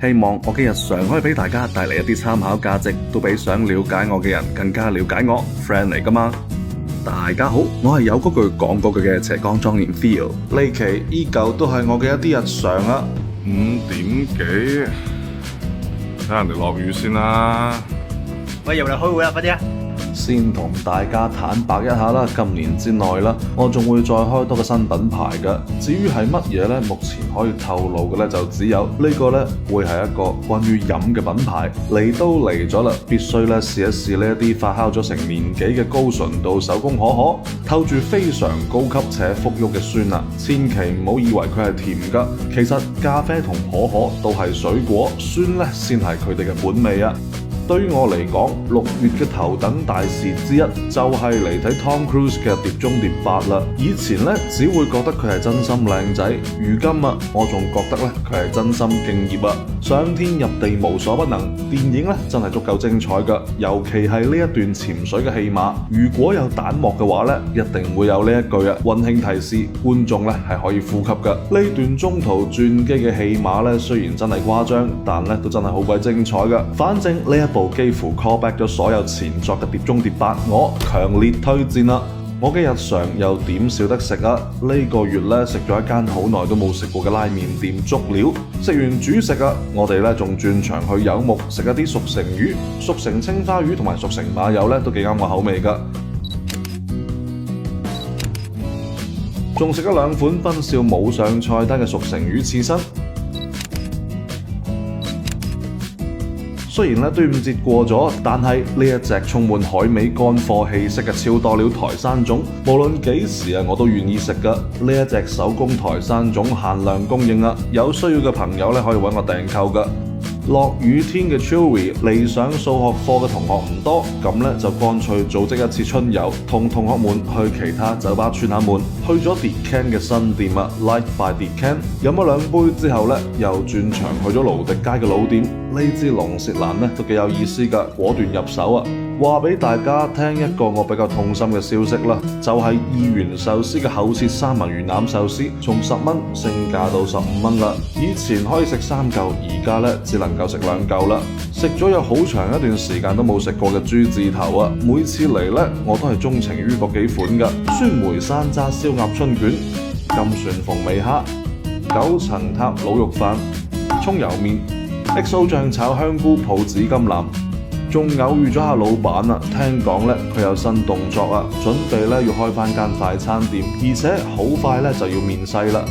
希望我嘅日常可以俾大家帶嚟一啲參考價值，都比想了解我嘅人更加了解我。friend 嚟㗎嘛。大家好，我係有嗰句講嗰句嘅斜槓莊園 Theo。呢期依舊都係我嘅一啲日常啊。5點幾，睇人哋落雨先啦。喂，入嚟開會啦，快啲啊！先同大家坦白一下啦，今年之內啦，我仲會再開多個新品牌嘅。至於係乜嘢呢？目前可以透露嘅呢，就只有呢個呢，會係一個關於飲嘅品牌。嚟都嚟咗啦，必須呢試一試呢一啲發酵咗成年幾嘅高純度手工可可，透住非常高級且馥郁嘅酸啊！千祈唔好以為佢係甜噶，其實咖啡同可可都係水果，酸呢先係佢哋嘅本味啊！對於我嚟講，6月嘅頭等大事之一就係嚟睇 Tom Cruise 嘅《碟中諜8》啦。以前呢，只會覺得佢係真心靚仔，如今啊，我仲覺得咧佢係真心敬業啊！上天入地無所不能，電影咧真係足夠精彩噶。尤其係呢一段潛水嘅戲碼，如果有彈幕嘅話咧，一定會有呢一句啊，溫馨提示觀眾咧係可以呼吸噶。呢段中途轉機嘅戲碼咧，雖然真係誇張，但咧都真係好鬼精彩噶。反正呢一部幾乎 call back 咗所有前作嘅《碟中諜8》，我強烈推薦啦！我嘅日常又點少得食啊？呢個月咧食咗一間好耐都冇食過嘅拉麵店足料，食完煮食啊，我哋咧仲轉場去柚木食一啲熟成魚、熟成青花魚同埋熟成馬友咧，都幾啱我口味噶。仲食咗2款分少冇上菜單嘅熟成魚刺身。雖然端午節過咗，但係呢一隻充滿海味乾貨氣息嘅超多料台山粽，無論幾時我都願意食噶。呢一隻手工台山粽限量供應啊，有需要嘅朋友可以揾我訂購噶。落雨天嘅 Chewy 嚟上數學課嘅同學唔多，咁就乾脆組織一次春遊，同同學們去其他酒吧串下門。去咗 Decan 嘅新店啊 ，Life by Decan，飲咗2杯之後又轉場去咗盧迪街嘅老店。呢支龍舌蘭都幾有意思噶，果斷入手啊！話俾大家聽一個我比較痛心嘅消息啦，就係2元壽司嘅厚切三文魚腩壽司從10蚊升價到15蚊啦。以前可以食3嚿，而家只能夠食2嚿啦。食咗有好長一段時間都冇食過嘅豬字頭啊！每次嚟我都係鍾情於嗰幾款噶：酸梅山楂燒鴨春卷、金旋鳳尾蝦、9層塔滷肉飯、葱油麵、XO 醬炒香菇抱子甘藍。仲偶遇咗下老闆啊，聽講佢有新動作啊，準備要開返間快餐店，而且好快就要面世啦。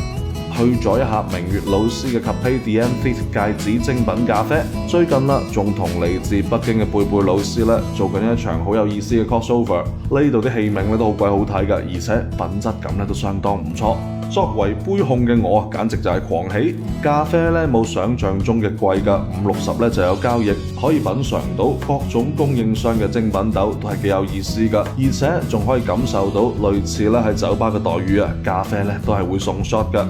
去咗一下明月老師嘅 Carpe Diem Fit 戒指精品咖啡，最近仲同嚟自北京嘅貝貝老師做緊一場好有意思嘅 crossover， 呢度啲器皿都好鬼好睇㗎，而且品質感都相當唔錯。作為杯控嘅我，簡直就係狂喜！咖啡冇想象中嘅貴㗎，50-60就有交易，可以品嘗到各種供應商嘅精品豆，都係幾有意思㗎，而且仲可以感受到類似喺酒吧嘅待遇啊！咖啡都係會送 shot 㗎。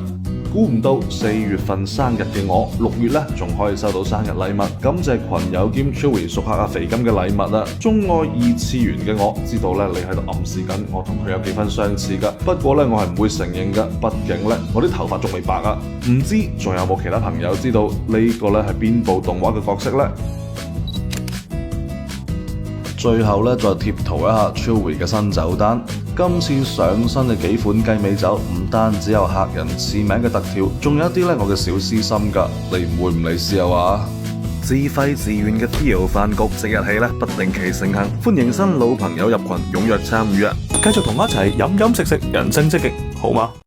估唔到4月份生日嘅我，6月仲可以收到生日禮物，感謝群友兼 Chewy 熟客阿肥金嘅禮物啊！鍾愛2次元嘅我知道你喺度暗示緊我同佢有幾分相似噶，不過我係唔會承認噶，畢竟我啲頭髮仲未白啊！唔知仲有冇其他朋友知道呢個係邊部動畫嘅角色呢？最後再貼圖一下 Chewy 嘅新酒單。今次上新嘅幾款雞尾酒，唔單止有客人賜名嘅特調，仲有一啲我嘅小私心㗎，你唔會唔嚟試下話？自費自願嘅 Theo 飯局即日起不定期盛行，歡迎新老朋友入群，踴躍參與啊！繼續同我一齊飲飲食食，人生積極，好嗎？